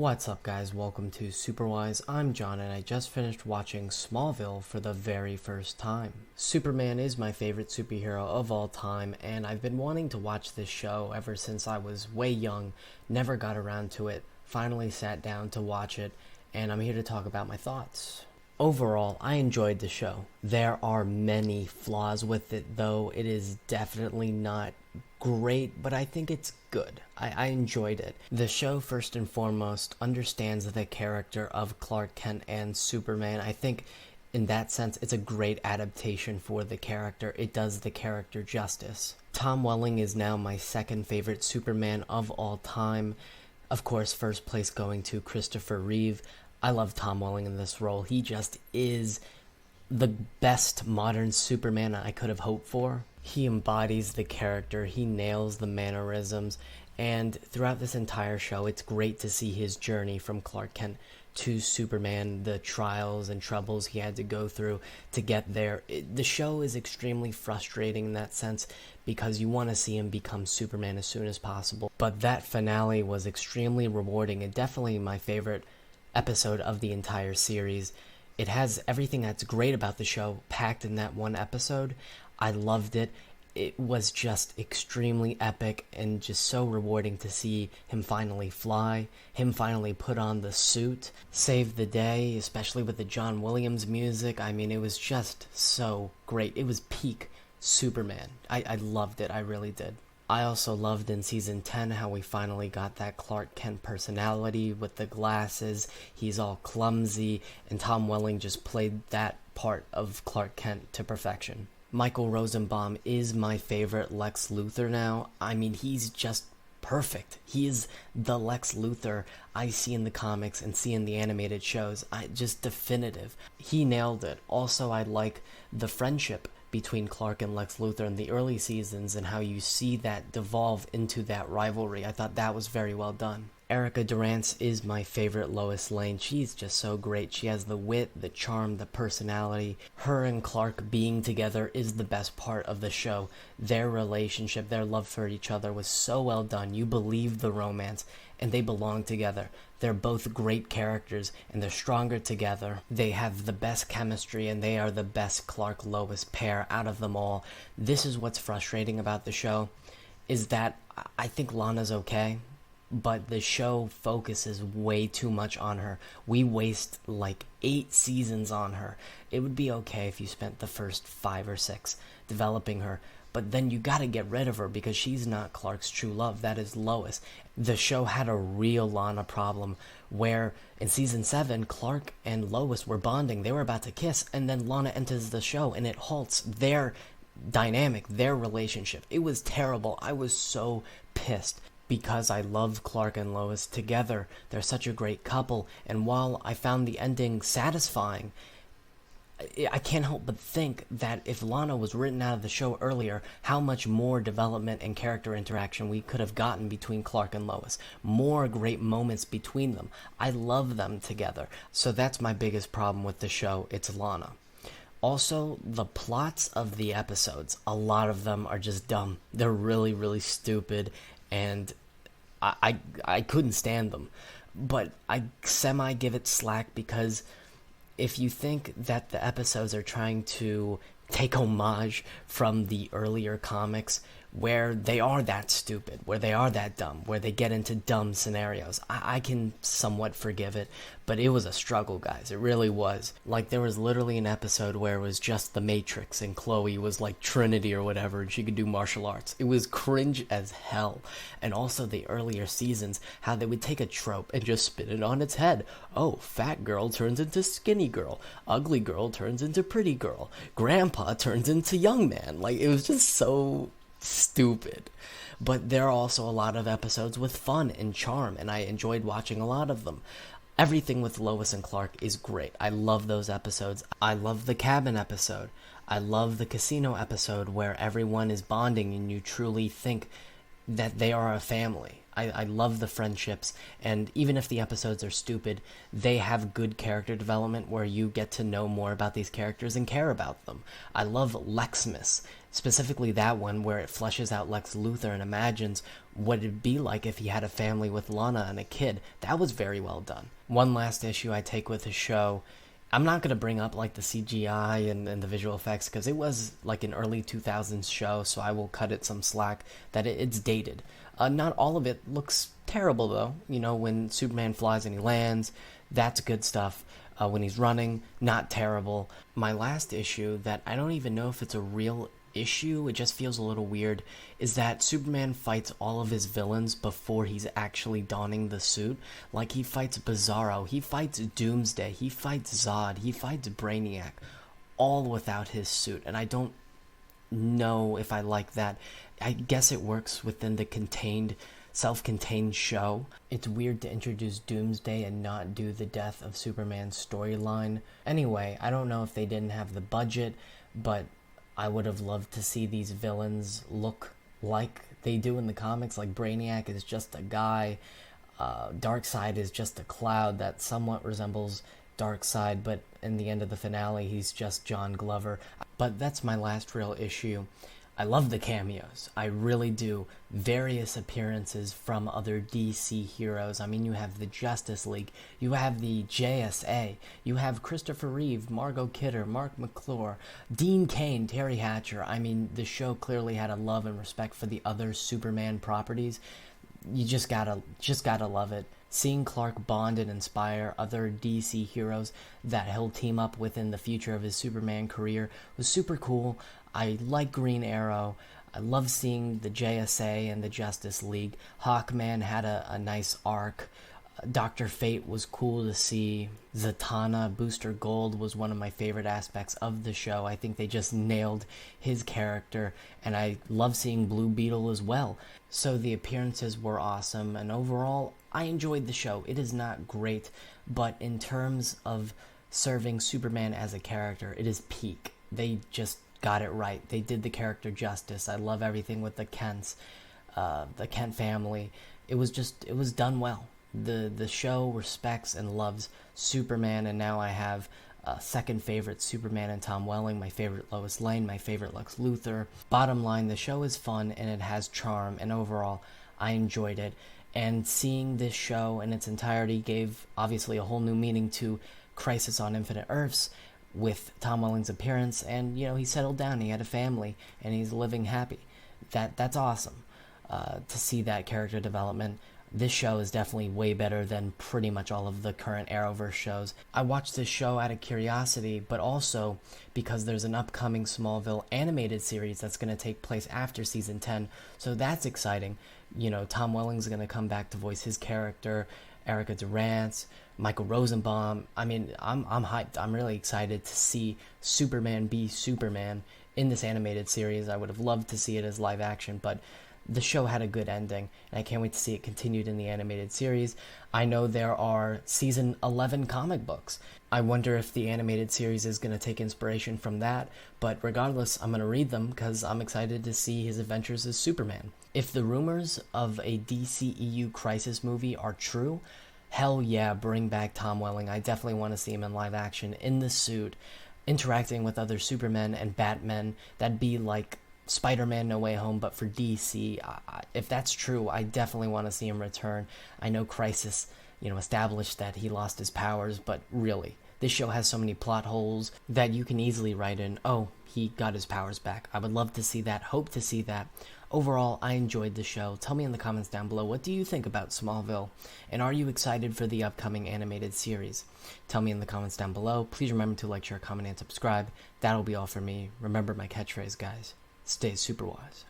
What's up, guys? Welcome to Superwise. I'm John, and I just finished watching Smallville for the very first time. Superman is my favorite superhero of all time, and I've been wanting to watch this show ever since I was way young, never got around to it, finally sat down to watch it, and I'm here to talk about my thoughts. Overall, I enjoyed the show. There are many flaws with it, though. It is definitely not great, but I think it's good. I enjoyed it. The show, first and foremost, understands the character of Clark Kent and Superman. I think in that sense, it's a great adaptation for the character. It does the character justice. Tom Welling is now my second favorite Superman of all time. Of course, first place going to Christopher Reeve. I love Tom Welling in this role. He just is the best modern Superman I could have hoped for. He embodies the character, he nails the mannerisms, and throughout this entire show, it's great to see his journey from Clark Kent to Superman, the trials and troubles he had to go through to get there. The show is extremely frustrating in that sense because you want to see him become Superman as soon as possible. But that finale was extremely rewarding and definitely my favorite episode of the entire series. It has everything that's great about the show packed in that one episode. I loved it. It was just extremely epic and just so rewarding to see him finally fly, him finally put on the suit, save the day, especially with the John Williams music. I mean, it was just so great. It was peak Superman. I loved it. I really did. I also loved in Season 10 how we finally got that Clark Kent personality with the glasses. He's all clumsy, and Tom Welling just played that part of Clark Kent to perfection. Michael Rosenbaum is my favorite Lex Luthor now. I mean, he's just perfect. He is the Lex Luthor I see in the comics and see in the animated shows. Just definitive. He nailed it. Also, I like the friendship between Clark and Lex Luthor in the early seasons and how you see that devolve into that rivalry. I thought that was very well done. Erica Durance is my favorite Lois Lane. She's just so great. She has the wit, the charm, the personality. Her and Clark being together is the best part of the show. Their relationship, their love for each other was so well done. You believe the romance, and they belong together. They're both great characters, and they're stronger together. They have the best chemistry, and they are the best Clark-Lois pair out of them all. This is what's frustrating about the show, is that I think Lana's okay, but the show focuses way too much on her. We waste like 8 seasons on her. It would be okay if you spent the first 5 or 6 developing her, but then you gotta get rid of her because she's not Clark's true love. That is Lois. The show had a real Lana problem where in Season 7, Clark and Lois were bonding. They were about to kiss, and then Lana enters the show, and it halts their dynamic, their relationship. It was terrible. I was so pissed because I love Clark and Lois together. They're such a great couple, and while I found the ending satisfying, I can't help but think that if Lana was written out of the show earlier, how much more development and character interaction we could have gotten between Clark and Lois. More great moments between them. I love them together. So that's my biggest problem with the show. It's Lana. Also, the plots of the episodes, a lot of them are just dumb. They're really, really stupid, and I couldn't stand them. But I semi-give it slack because if you think that the episodes are trying to take homage from the earlier comics where they are that stupid, where they are that dumb, where they get into dumb scenarios, I can somewhat forgive it, but it was a struggle, guys. It really was. Like, there was literally an episode where it was just the Matrix and Chloe was like Trinity or whatever, and she could do martial arts. It was cringe as hell. And also the earlier seasons, how they would take a trope and just spin it on its head. Oh, fat girl turns into skinny girl. Ugly girl turns into pretty girl. Grandpa turns into young man. Like, it was just so stupid. But there are also a lot of episodes with fun and charm, and I enjoyed watching a lot of them. Everything with Lois and Clark is great. I love those episodes. I love the cabin episode. I love the casino episode where everyone is bonding and you truly think that they are a family. I love the friendships, and even if the episodes are stupid, they have good character development where you get to know more about these characters and care about them. I love Lexmas. Specifically that one where it fleshes out Lex Luthor and imagines what it'd be like if he had a family with Lana and a kid. That was very well done. One last issue I take with the show, I'm not going to bring up like the CGI and the visual effects because it was like an early 2000s show, so I will cut it some slack that it's dated. Not all of it looks terrible though. You know, when Superman flies and he lands, that's good stuff. When he's running, not terrible. My last issue that I don't even know if it's a real issue, it just feels a little weird, is that Superman fights all of his villains before he's actually donning the suit. Like, he fights Bizarro, he fights Doomsday, he fights Zod, he fights Brainiac, all without his suit, and I don't know if I like that. I guess it works within the self-contained show. It's weird to introduce Doomsday and not do the death of Superman storyline. Anyway, I don't know if they didn't have the budget, but I would have loved to see these villains look like they do in the comics. Like, Brainiac is just a guy, Darkseid is just a cloud that somewhat resembles Darkseid, but in the end of the finale he's just John Glover. But that's my last real issue. I love the cameos, I really do. Various appearances from other DC heroes. I mean, you have the Justice League, you have the JSA, you have Christopher Reeve, Margot Kidder, Mark McClure, Dean Cain, Terry Hatcher. I mean, the show clearly had a love and respect for the other Superman properties. You just gotta love it. Seeing Clark bond and inspire other DC heroes that he'll team up with in the future of his Superman career was super cool. I like Green Arrow. I love seeing the JSA and the Justice League. Hawkman had a nice arc. Dr. Fate was cool to see. Zatanna, Booster Gold was one of my favorite aspects of the show. I think they just nailed his character, and I love seeing Blue Beetle as well. So the appearances were awesome, and overall, I enjoyed the show. It is not great, but in terms of serving Superman as a character, it is peak. They just got it right. They did the character justice. I love everything with the Kents, the Kent family. It was done well. The show respects and loves Superman, and now I have a second favorite Superman and Tom Welling, my favorite Lois Lane, my favorite Lex Luthor. Bottom line, the show is fun and it has charm, and overall, I enjoyed it. And seeing this show in its entirety gave obviously a whole new meaning to Crisis on Infinite Earths with Tom Welling's appearance, and you know, he settled down, he had a family, and he's living happy. That's awesome to see that character development. This show is definitely way better than pretty much all of the current Arrowverse shows. I watched this show out of curiosity, but also because there's an upcoming Smallville animated series that's going to take place after season 10, so that's exciting. You know, Tom Welling's going to come back to voice his character, Erica Durance, Michael Rosenbaum. I mean, I'm hyped. I'm really excited to see Superman be Superman in this animated series. I would have loved to see it as live action, but the show had a good ending, and I can't wait to see it continued in the animated series. I know there are season 11 comic books. I wonder if the animated series is going to take inspiration from that, but regardless, I'm going to read them because I'm excited to see his adventures as Superman. If the rumors of a DCEU Crisis movie are true, hell yeah, bring back Tom Welling. I definitely want to see him in live action, in the suit, interacting with other Supermen and Batmen. That'd be like Spider-Man No Way Home, but for DC. If that's true, I definitely want to see him return. I know Crisis, established that he lost his powers, but really, this show has so many plot holes that you can easily write in, oh, he got his powers back. I would love to see that, hope to see that. Overall, I enjoyed the show. Tell me in the comments down below, what do you think about Smallville? And are you excited for the upcoming animated series? Tell me in the comments down below. Please remember to like, share, comment, and subscribe. That'll be all for me. Remember my catchphrase, guys. Stay Superwise.